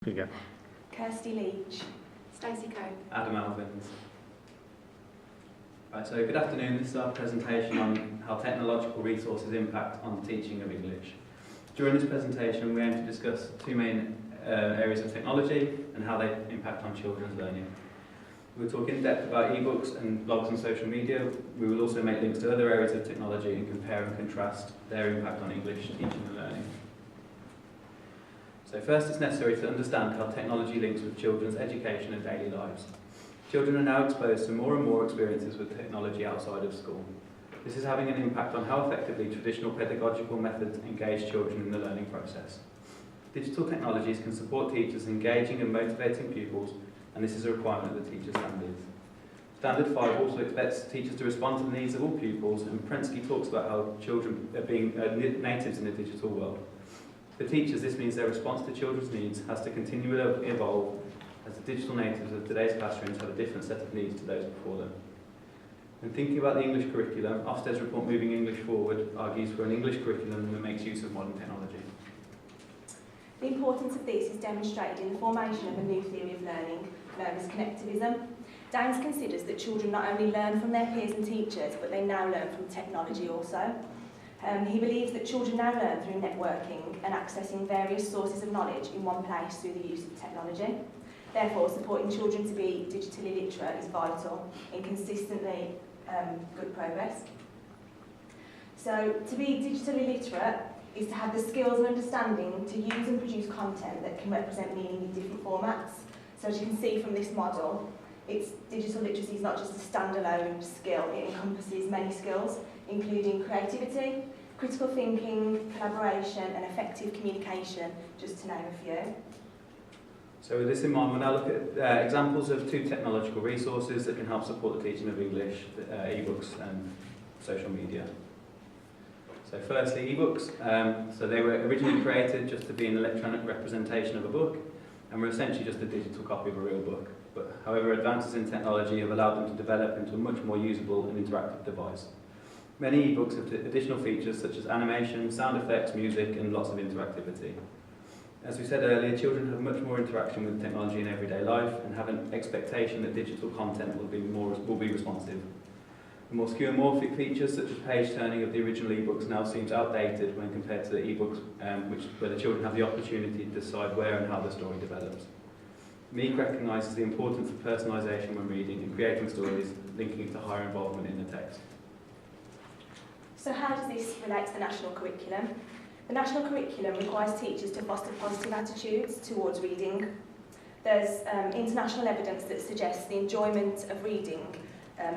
You go. Kirsty LEach. Stacey. Adam Elvins. Right, so good afternoon. This is our presentation on how technological resources impact on the teaching of English. During this presentation, we aim to discuss two main areas of technology and how they impact on children's learning. We'll talk in depth about ebooks and blogs and social media. We will also make links to other areas of technology and compare and contrast their impact on English teaching and learning. So first, it's necessary to understand how technology links with children's education and daily lives. Children are now exposed to more and more experiences with technology outside of school. This is having an impact on how effectively traditional pedagogical methods engage children in the learning process. Digital technologies can support teachers engaging and motivating pupils, and this is a requirement of the teacher standards. Standard 5 also expects teachers to respond to the needs of all pupils, and Prensky talks about how children are being natives in a digital world. For teachers, this means their response to children's needs has to continue to evolve, as the digital natives of today's classrooms have a different set of needs to those before them. When thinking about the English curriculum, Ofsted's report Moving English Forward argues for an English curriculum that makes use of modern technology. The importance of this is demonstrated in the formation of a new theory of learning, known as connectivism. Downes considers that children not only learn from their peers and teachers, but they now learn from technology also. He believes that children now learn through networking and accessing various sources of knowledge in one place through the use of technology. Therefore, supporting children to be digitally literate is vital in consistently good progress. So, to be digitally literate is to have the skills and understanding to use and produce content that can represent meaning in different formats. So as you can see from this model, digital literacy is not just a standalone skill, it encompasses many skills, including creativity, critical thinking, collaboration and effective communication, just to name a few. So with this in mind, we'll now look at examples of two technological resources that can help support the teaching of English, ebooks and social media. So firstly, ebooks. So they were originally created just to be an electronic representation of a book, and were essentially just a digital copy of a real book. But however, advances in technology have allowed them to develop into a much more usable and interactive device. Many ebooks have additional features such as animation, sound effects, music, and lots of interactivity. As we said earlier, children have much more interaction with technology in everyday life and have an expectation that digital content will be responsive. The more skeuomorphic features, such as page turning of the original ebooks, now seems outdated when compared to the ebooks where the children have the opportunity to decide where and how the story develops. Meek recognises the importance of personalisation when reading and creating stories, linking it to higher involvement in the text. So how does this relate to the national curriculum? The national curriculum requires teachers to foster positive attitudes towards reading. There's international evidence that suggests the enjoyment of reading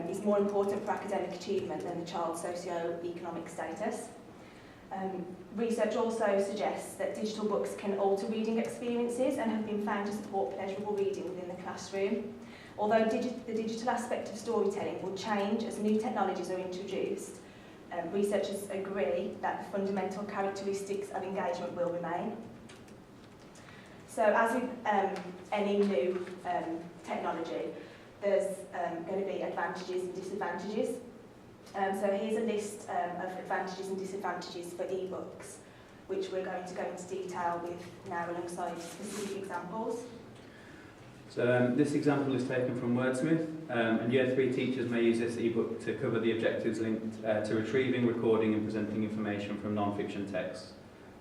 is more important for academic achievement than the child's socio-economic status. Research also suggests that digital books can alter reading experiences and have been found to support pleasurable reading within the classroom. Although the digital aspect of storytelling will change as new technologies are introduced, researchers agree that the fundamental characteristics of engagement will remain. So as with any new technology, there's going to be advantages and disadvantages. So here's a list of advantages and disadvantages for ebooks, which we're going to go into detail with now alongside specific examples. So this example is taken from Wordsmith, and Year 3 teachers may use this ebook to cover the objectives linked to retrieving, recording and presenting information from non-fiction texts.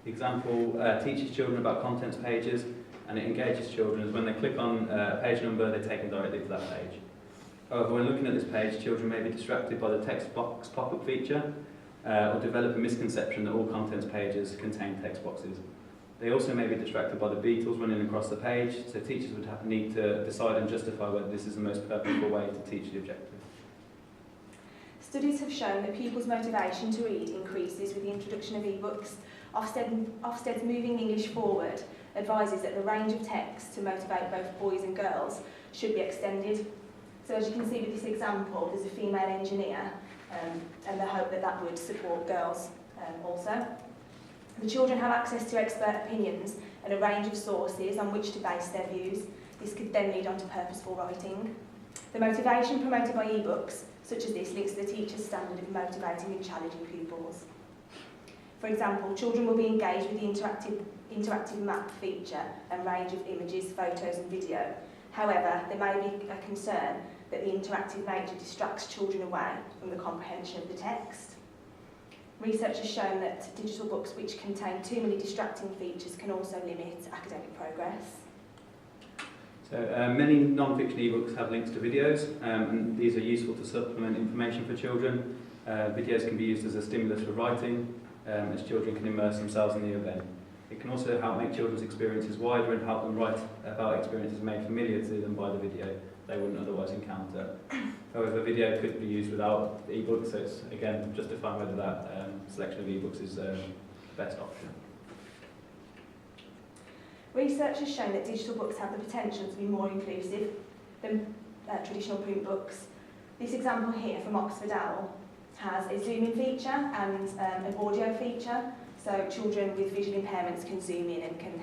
The example teaches children about contents pages, and it engages children as when they click on a page number, they're taken directly to that page. However, when looking at this page, children may be distracted by the text box pop-up feature or develop a misconception that all contents pages contain text boxes. They also may be distracted by the beetles running across the page, so teachers would need to decide and justify whether this is the most purposeful way to teach the objective. Studies have shown that pupils' motivation to read increases with the introduction of ebooks. Ofsted's Moving English Forward advises that the range of text to motivate both boys and girls should be extended. So as you can see with this example, there's a female engineer and the hope that that would support girls also. The children have access to expert opinions and a range of sources on which to base their views. This could then lead on to purposeful writing. The motivation promoted by ebooks, such as this, links to the teacher's standard of motivating and challenging pupils. For example, children will be engaged with the interactive map feature and range of images, photos and video. However, there may be a concern that the interactive nature distracts children away from the comprehension of the text. Research has shown that digital books which contain too many distracting features can also limit academic progress. So many non-fiction ebooks have links to videos, and these are useful to supplement information for children. Videos can be used as a stimulus for writing, as children can immerse themselves in the event. It can also help make children's experiences wider and help them write about experiences made familiar to them by the video they wouldn't otherwise encounter. However, video could be used without ebooks, so it's again justifying whether that selection of ebooks is the best option. Research has shown that digital books have the potential to be more inclusive than traditional print books. This example here from Oxford Owl has a zoom-in feature and an audio feature, so children with visual impairments can zoom in and can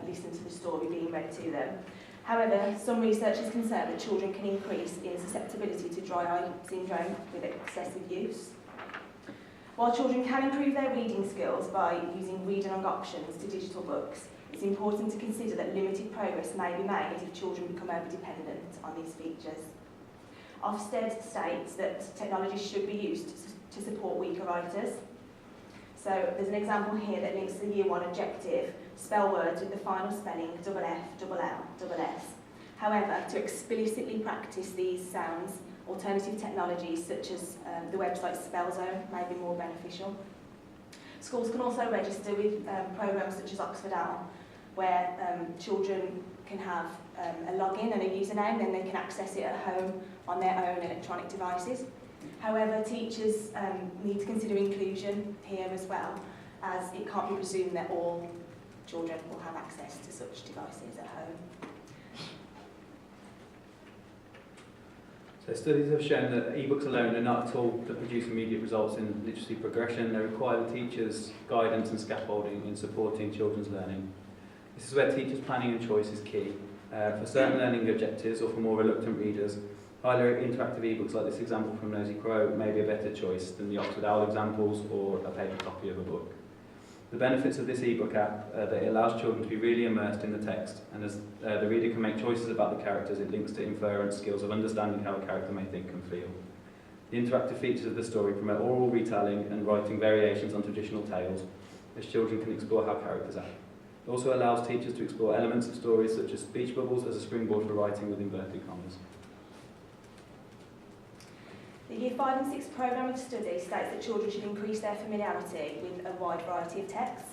listen to the story being read to them. However, some research is concerned that children can increase in susceptibility to dry eye syndrome with excessive use. While children can improve their reading skills by using read-along options to digital books, it's important to consider that limited progress may be made if children become over-dependent on these features. Ofsted states that technology should be used to support weaker writers. So there's an example here that links the Year 1 objective, spell words with the final spelling double F, double L, double S. However, to explicitly practice these sounds, alternative technologies such as the website SpellZone may be more beneficial. Schools can also register with programs such as Oxford Owl, where children can have a login and a username, then they can access it at home on their own electronic devices. However, teachers need to consider inclusion here as well, as it can't be presumed that all children will have access to such devices at home. So studies have shown that ebooks alone are not at all to produce immediate results in literacy progression. They require the teacher's guidance and scaffolding in supporting children's learning. This is where teachers' planning and choice is key. For certain learning objectives or for more reluctant readers, highly interactive ebooks like this example from Nosy Crow may be a better choice than the Oxford Owl examples or a paper copy of a book. The benefits of this ebook app are that it allows children to be really immersed in the text, and as the reader can make choices about the characters, it links to inference skills of understanding how a character may think and feel. The interactive features of the story promote oral retelling and writing variations on traditional tales, as children can explore how characters act. It also allows teachers to explore elements of stories such as speech bubbles as a springboard for writing with inverted commas. The Year 5 and 6 programme of study states that children should increase their familiarity with a wide variety of texts.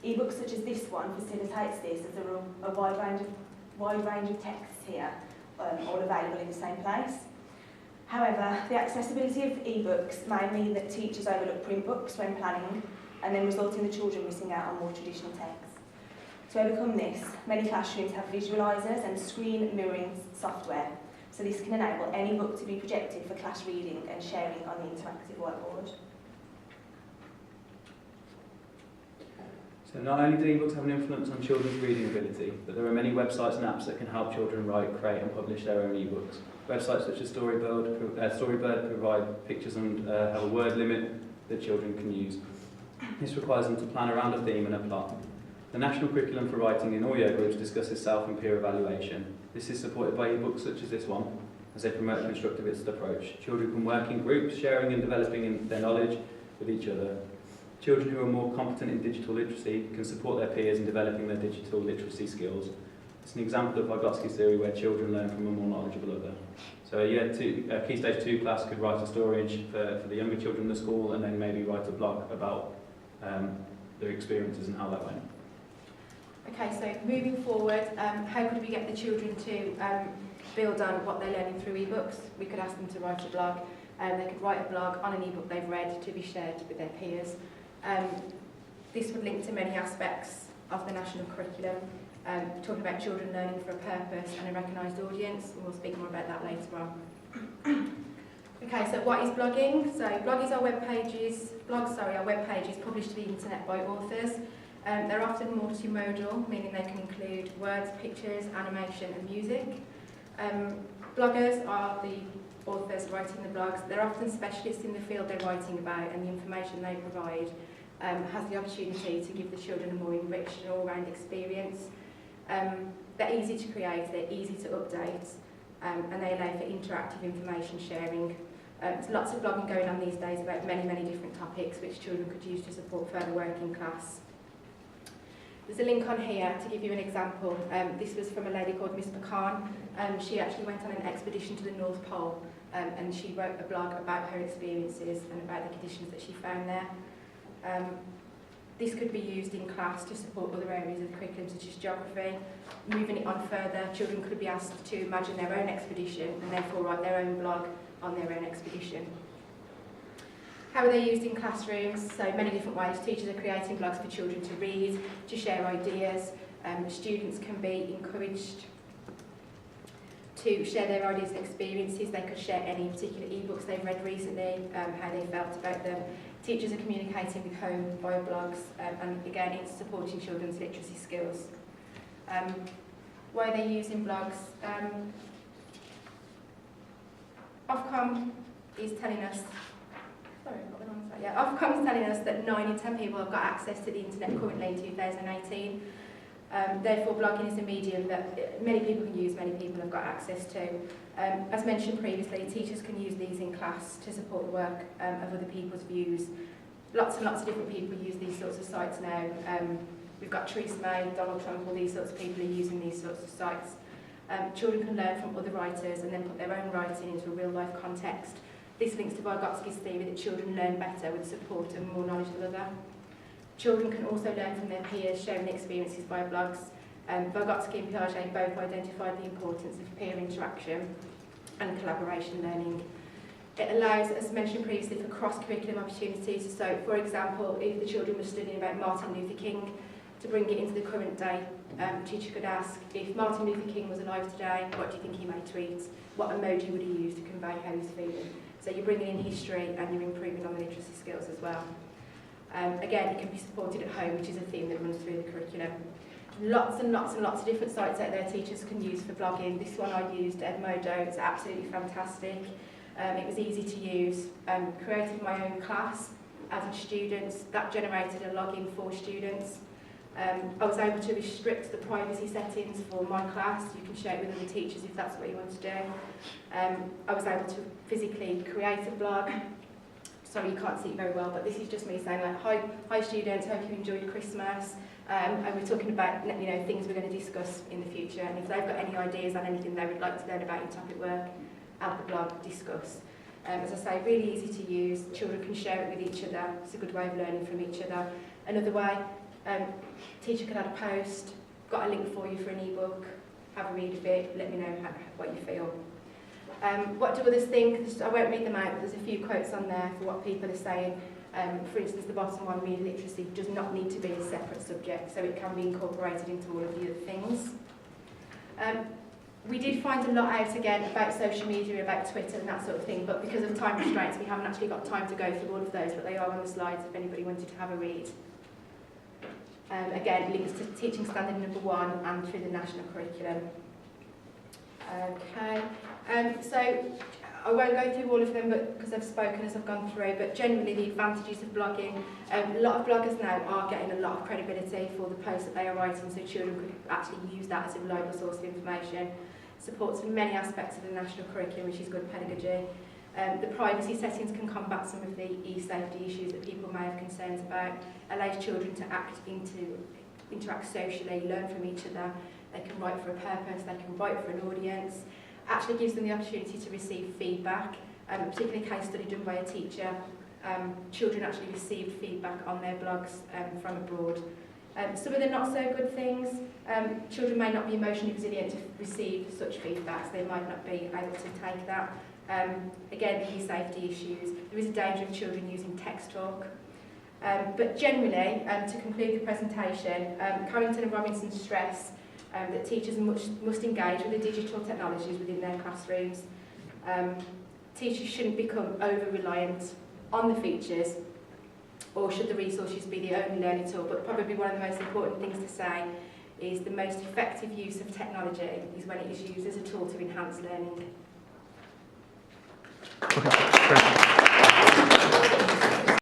Ebooks such as this one facilitates this, as there are a wide range of texts here, all available in the same place. However, the accessibility of ebooks may mean that teachers overlook print books when planning, and then result in the children missing out on more traditional texts. To overcome this, many classrooms have visualisers and screen mirroring software, so this can enable any book to be projected for class reading and sharing on the interactive whiteboard. So not only do ebooks have an influence on children's reading ability, but there are many websites and apps that can help children write, create and publish their own ebooks. Websites such as Storybird provide pictures and have a word limit that children can use. This requires them to plan around a theme and a plot. The National Curriculum for Writing in all year groups discusses self and peer evaluation. This is supported by ebooks such as this one, as they promote a constructivist approach. Children can work in groups, sharing and developing their knowledge with each other. Children who are more competent in digital literacy can support their peers in developing their digital literacy skills. It's an example of Vygotsky's theory where children learn from a more knowledgeable other. So a Key Stage 2 class could write a story for the younger children in the school, and then maybe write a blog about their experiences and how that went. Okay, so moving forward, how could we get the children to build on what they're learning through ebooks? We could ask them to write a blog. They could write a blog on an ebook they've read to be shared with their peers. This would link to many aspects of the national curriculum, talking about children learning for a purpose and a recognised audience, and we'll speak more about that later on. Okay, so what is blogging? So blogs are web pages published to the internet by authors. They're often multimodal, meaning they can include words, pictures, animation and music. Bloggers are the authors writing the blogs. They're often specialists in the field they're writing about, and the information they provide has the opportunity to give the children a more enriched and all-round experience. They're easy to create, they're easy to update, and they allow for interactive information sharing. There's lots of blogging going on these days about many, many different topics which children could use to support further work in class. There's a link on here to give you an example. This was from a lady called Miss McCann. She actually went on an expedition to the North Pole and she wrote a blog about her experiences and about the conditions that she found there. This could be used in class to support other areas of the curriculum such as geography. Moving it on further, children could be asked to imagine their own expedition and therefore write their own blog on their own expedition. How are they used in classrooms? So many different ways. Teachers are creating blogs for children to read, to share ideas. Students can be encouraged to share their ideas and experiences. They could share any particular ebooks they've read recently, how they felt about them. Teachers are communicating with home via blogs, and again, it's supporting children's literacy skills. Why are they using blogs? Ofcom is telling us, Ofcom is telling us that 9 in 10 people have got access to the internet currently in 2018. Therefore, blogging is a medium that many people can use, many people have got access to. As mentioned previously, teachers can use these in class to support the work of other people's views. Lots and lots of different people use these sorts of sites now. We've got Theresa May, Donald Trump, all these sorts of people are using these sorts of sites. Children can learn from other writers and then put their own writing into a real-life context. This links to Vygotsky's theory that children learn better with support and more knowledge of other. Children can also learn from their peers, sharing experiences via blogs. Vygotsky and Piaget both identified the importance of peer interaction and collaboration learning. It allows, as mentioned previously, for cross-curriculum opportunities. So, for example, if the children were studying about Martin Luther King, to bring it into the current day, teacher could ask, if Martin Luther King was alive today, what do you think he might tweet? What emoji would he use to convey how he's feeling? So you're bringing in history and you're improving on the literacy skills as well. Again, it can be supported at home, which is a theme that runs through the curriculum. Lots and lots and lots of different sites out there teachers can use for blogging. This one I used, Edmodo, it's absolutely fantastic. It was easy to use. Created my own class, added students, that generated a login for students. I was able to restrict the privacy settings for my class. You can share it with other teachers if that's what you want to do. I was able to physically create a blog. Sorry, you can't see it very well, but this is just me saying, like, hi students, hope you enjoyed Christmas. And we're talking about, things we're going to discuss in the future. And if they've got any ideas on anything they would like to learn about in topic work, add the blog, discuss. As I say, really easy to use. Children can share it with each other. It's a good way of learning from each other. Another way, teacher can add a post, got a link for you for an ebook, have a read of it, let me know what you feel. What do others think? I won't read them out, but there's a few quotes on there for what people are saying. For instance, the bottom one, media literacy, does not need to be a separate subject, so it can be incorporated into all of the other things. We did find a lot out again about social media, about Twitter and that sort of thing, but because of time restraints, we haven't actually got time to go through all of those, but they are on the slides if anybody wanted to have a read. Again, links to teaching standard number 1 and through the national curriculum. Okay, so I won't go through all of them because I've spoken as I've gone through, but generally the advantages of blogging. A lot of bloggers now are getting a lot of credibility for the posts that they are writing, so children could actually use that as a reliable source of information. Supports many aspects of the national curriculum, which is good pedagogy. The privacy settings can combat some of the e-safety issues that people may have concerns about. Allows children to interact socially, learn from each other. They can write for a purpose, they can write for an audience. Actually gives them the opportunity to receive feedback, particularly a case study done by a teacher. Children actually received feedback on their blogs from abroad. Some of the not so good things, children may not be emotionally resilient to receive such feedback, so they might not be able to take that. Again, the e-safety issues. There is a danger of children using text talk. But generally, to conclude the presentation, Carrington and Robinson stress that teachers must engage with the digital technologies within their classrooms. Teachers shouldn't become over-reliant on the features, or should the resources be the only learning tool, but probably one of the most important things to say is the most effective use of technology is when it is used as a tool to enhance learning. Okay.